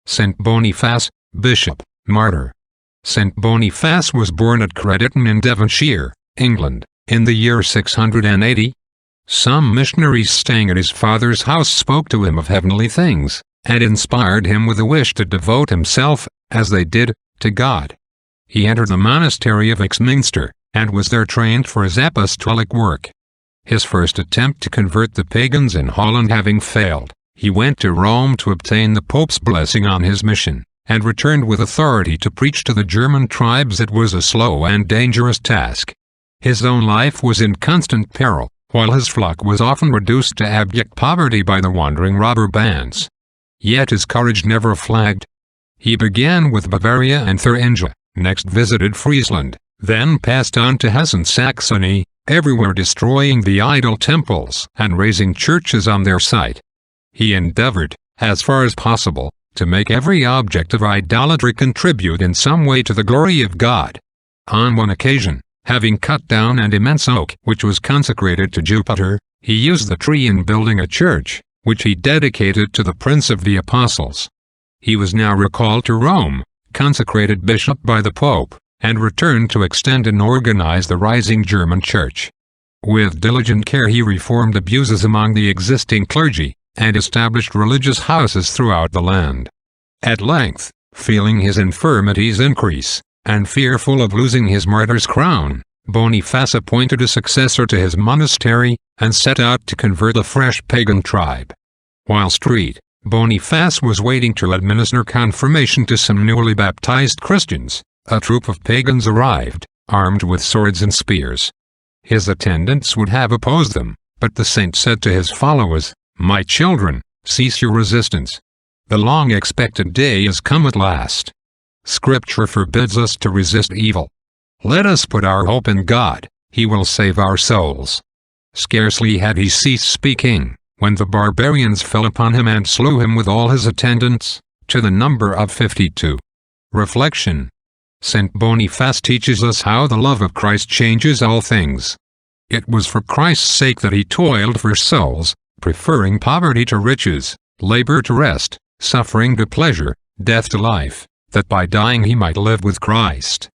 Saint Boniface, Bishop, Martyr. Saint Boniface was born at Crediton in Devonshire, England, in the year 680. Some missionaries staying at his father's house spoke to him of heavenly things, and inspired him with a wish to devote himself, as they did, to God. He entered the monastery of Axminster, and was there trained for his apostolic work. His first attempt to convert the pagans in Holland having failed, he went to Rome to obtain the Pope's blessing on his mission, and returned with authority to preach to the German tribes. It was a slow and dangerous task. His own life was in constant peril, while his flock was often reduced to abject poverty by the wandering robber bands. Yet his courage never flagged. He began with Bavaria and Thuringia, next visited Friesland, then passed on to Hesse and Saxony, everywhere destroying the idol temples and raising churches on their site. He endeavored, as far as possible, to make every object of idolatry contribute in some way to the glory of God. On one occasion, having cut down an immense oak which was consecrated to Jupiter, he used the tree in building a church, which he dedicated to the Prince of the Apostles. He was now recalled to Rome, consecrated bishop by the Pope, and returned to extend and organize the rising German church. With diligent care he reformed abuses among the existing clergy, and established religious houses throughout the land. At length, feeling his infirmities increase, and fearful of losing his martyr's crown, Boniface appointed a successor to his monastery, and set out to convert a fresh pagan tribe. Whilst Boniface was waiting to administer confirmation to some newly baptized Christians, a troop of pagans arrived, armed with swords and spears. His attendants would have opposed them, but the saint said to his followers, "My children, cease your resistance. The long-expected day is come at last. Scripture forbids us to resist evil. Let us put our hope in God, He will save our souls." Scarcely had he ceased speaking, when the barbarians fell upon him and slew him with all his attendants, to the number of 52. Reflection. Saint Boniface teaches us how the love of Christ changes all things. It was for Christ's sake that he toiled for souls, preferring poverty to riches, labor to rest, suffering to pleasure, death to life, that by dying he might live with Christ.